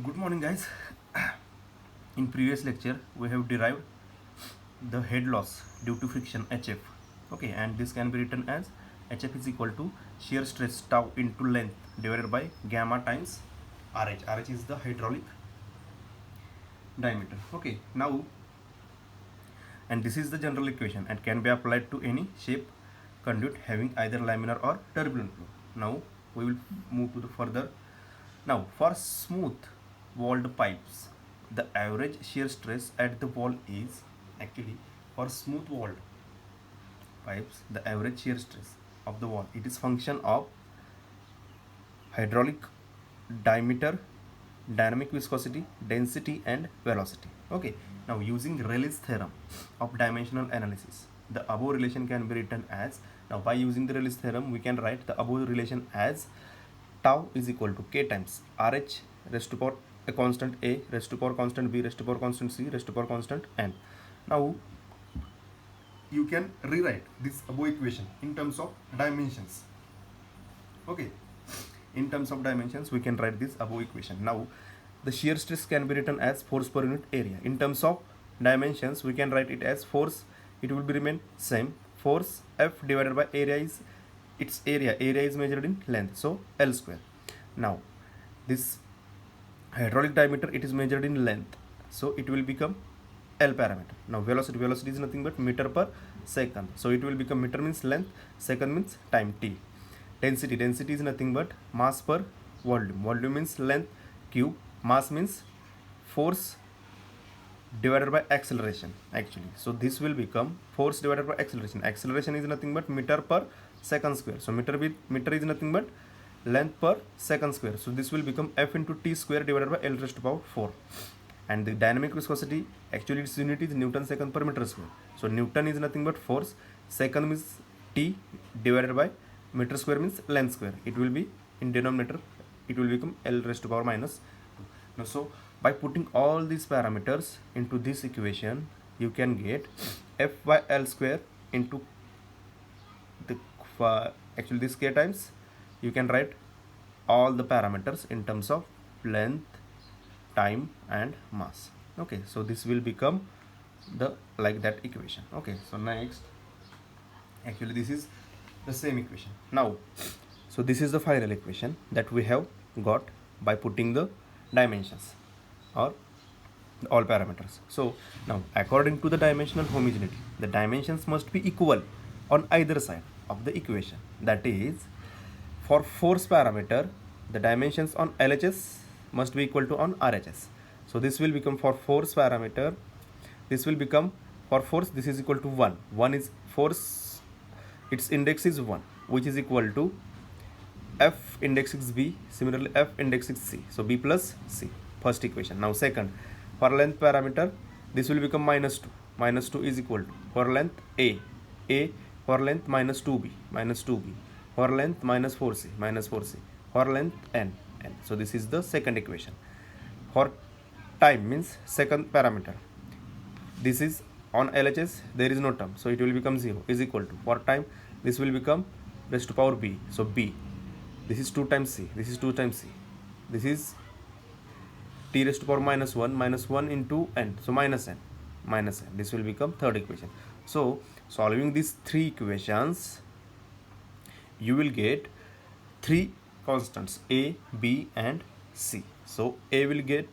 Good morning, guys. In previous lecture, we have derived the head loss due to friction HF. Okay, and this can be written as HF is equal to shear stress tau into length divided by gamma times RH. RH is the hydraulic diameter. Okay, now, and this is the general equation and can be applied to any shape conduit having either laminar or turbulent flow. Now, we will move to the further. Now, for smooth walled pipes, the average shear stress at the wall is actually for smooth walled pipes, the average shear stress of the wall. It is function of hydraulic diameter, dynamic viscosity, density, and velocity. Okay. Now, using Rayleigh's theorem of dimensional analysis, the above relation can be written as, now by using the Rayleigh's theorem, we can write the above relation as tau is equal to k times RH raised to power a constant a raised to power constant b raised to power constant c raised to power constant n. Now you can rewrite this above equation in terms of dimensions. Okay, in terms of dimensions we can write this above equation. Now the shear stress can be written as force per unit area. In terms of dimensions we can write it as force, it will be remain same, force F divided by area is its area is measured in length, so L square. Now this hydraulic diameter, it is measured in length, so it will become L parameter. Now velocity is nothing but meter per second, so it will become meter means length, second means time t. Density is nothing but mass per volume means length cube, mass means force divided by acceleration actually, so this will become force divided by acceleration is nothing but meter per second square, so meter is nothing but length per second square, so this will become F into t square divided by L raised to power 4. And the dynamic viscosity, actually its unit is Newton second per meter square, so Newton is nothing but force, second means t divided by meter square means length square, it will be in denominator, it will become L raised to power minus 2. Now, so by putting all these parameters into this equation, you can get F by L square into the actually this k times, you can write all the parameters in terms of length, time, and mass. Okay, so this will become the like that equation. Okay, so next, actually this is the same equation now. So this is the final equation that we have got by putting the dimensions or all parameters. So now according to the dimensional homogeneity, the dimensions must be equal on either side of the equation. That is, for force parameter, the dimensions on LHS must be equal to on RHS. So this will become for force parameter, this will become for force, this is equal to 1. 1 is force, its index is 1, which is equal to F index is B, similarly F index is C. So B plus C, first equation. Now second, for length parameter, this will become minus 2. Minus 2 is equal to, for length A for length minus 2B, for length minus 4C, for length N. So this is the second equation. For time means second parameter, this is on LHS, there is no term, so it will become 0, is equal to, for time this will become raised to power B, so B, this is 2 times C, this is 2 times C, this is t raised to power minus 1 into n, so minus n, this will become third equation. So solving these three equations, you will get three constants A, B, and C. So we will get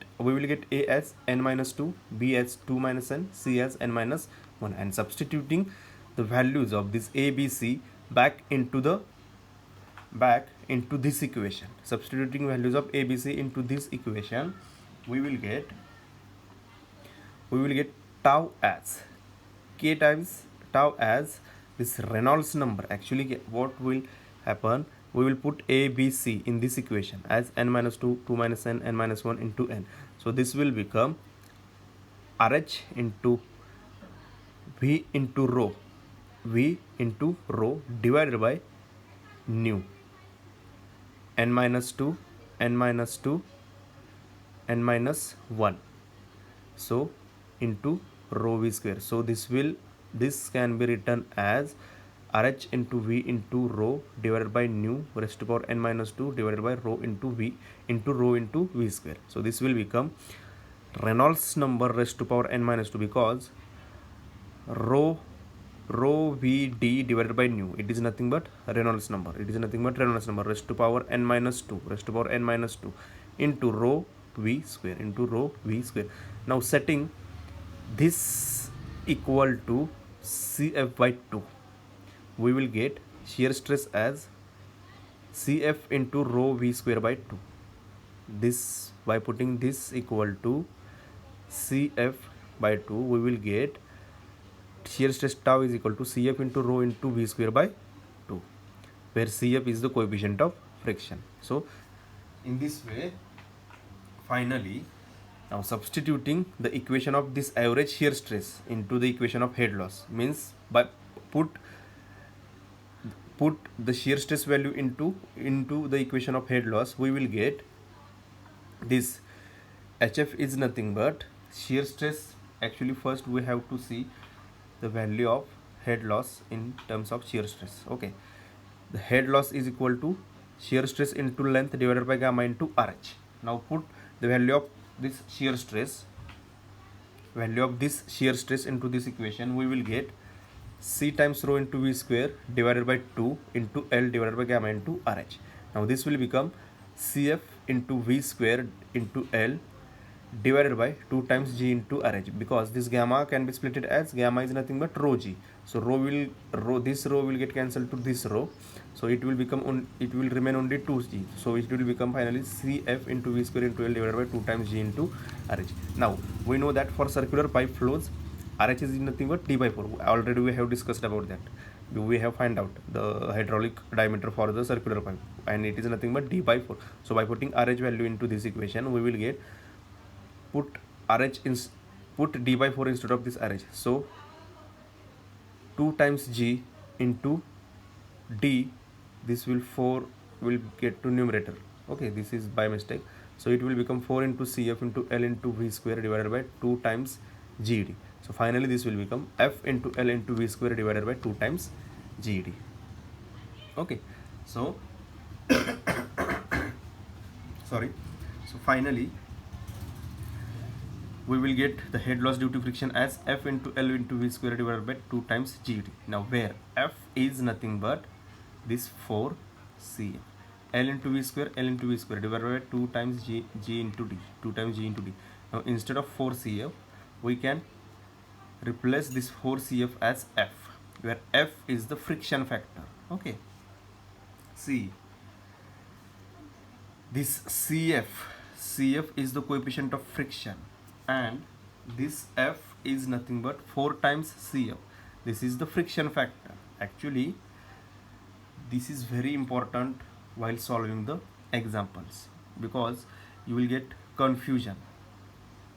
A as n minus 2, B as 2 minus n, C as n minus 1, and substituting the values of this A, B, C back into this equation. Substituting values of A, B, C into this equation, we will get tau as k times tau as this Reynolds number. Actually, what will happen, we will put A, B, C in this equation as n minus 2, 2 minus n, n minus 1 into n. So this will become RH into V into rho divided by nu n minus 2, n minus 2, n minus 1, so into rho v square. So this can be written as RH into V into rho divided by nu raised to power n minus 2 divided by rho into V into rho into V square. So this will become Reynolds number raised to power n minus 2, because rho Vd divided by nu, it is nothing but Reynolds number. It is nothing but Reynolds number raised to power n minus 2 raised to power n minus 2 into rho V square into rho V square. Now setting this equal to Cf by 2, we will get shear stress as Cf into rho V square by 2. This, by putting this equal to Cf by 2, we will get shear stress tau is equal to Cf into rho into V square by 2, where Cf is the coefficient of friction. So in this way, finally, now substituting the equation of this average shear stress into the equation of head loss, means by put the shear stress value into the equation of head loss, we will get this HF is nothing but shear stress. Actually, first we have to see the value of head loss in terms of shear stress. Okay, the head loss is equal to shear stress into length divided by gamma into RH. Now put the value of this shear stress into this equation. We will get C times rho into V square divided by 2 into L divided by gamma into RH. Now this will become Cf into V square into L divided by 2 times G into RH, because this gamma can be split as gamma is nothing but rho G. So this rho will get cancelled to this rho, so it will remain only 2G. So it will become finally Cf into V square into L divided by 2 times G into RH. Now we know that for circular pipe flows, RH is nothing but D by 4. Already we have discussed about that. We have find out the hydraulic diameter for the circular pipe, and it is nothing but D by 4. So by putting RH value into this equation, we will get put D by 4 instead of this RH. So 2 times G into D, this will get to numerator. Okay, this is by mistake. So it will become 4 into Cf into L into V square divided by 2 times GD. So finally this will become F into L into V square divided by 2 times GD. Okay, so sorry. So finally we will get the head loss due to friction as F into L into V square divided by 2 times GD. Now where F is nothing but this 4 Cf, L into V square divided by 2 times G into D, 2 times G into D. Now instead of 4 Cf, we can replace this 4 Cf as F, where F is the friction factor. Okay, see, this Cf is the coefficient of friction, and this F is nothing but 4 times Cf. This is the friction factor. Actually, this is very important while solving the examples, because you will get confusion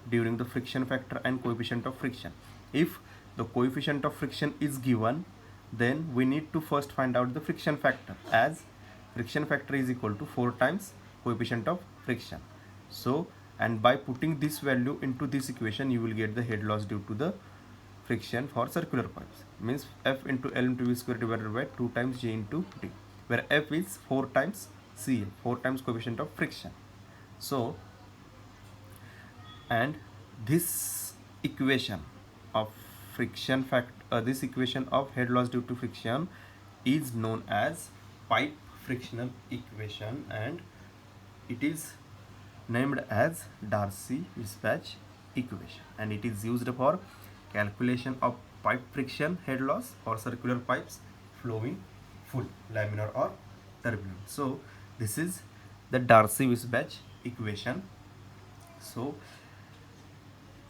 during the friction factor and coefficient of friction. If the coefficient of friction is given, then we need to first find out the friction factor, as friction factor is equal to 4 times coefficient of friction. So, and by putting this value into this equation, you will get the head loss due to the friction for circular pipes, means F into L into V square divided by 2 times G into D, where F is 4 times Cf, 4 times coefficient of friction. So, and this equation of friction factor, this equation of head loss due to friction is known as pipe frictional equation, and it is named as Darcy-Weisbach equation, and it is used for calculation of pipe friction head loss for circular pipes flowing full, laminar or turbulent. So this is the Darcy-Weisbach equation. So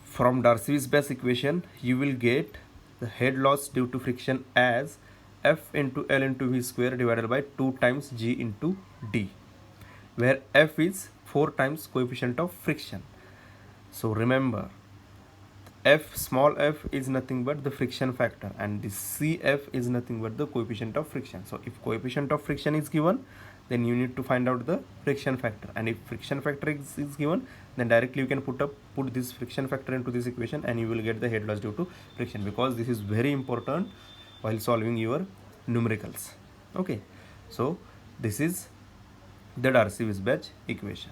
from Darcy-Weisbach equation, you will get the head loss due to friction as F into L into V square divided by 2 times G into D, where F is 4 times coefficient of friction. So remember, small f is nothing but the friction factor, and the Cf is nothing but the coefficient of friction. So if coefficient of friction is given, then you need to find out the friction factor, and if friction factor is given, then directly you can put this friction factor into this equation, and you will get the head loss due to friction, because this is very important while solving your numericals. Okay, so this is the Darcy-Weisbach equation.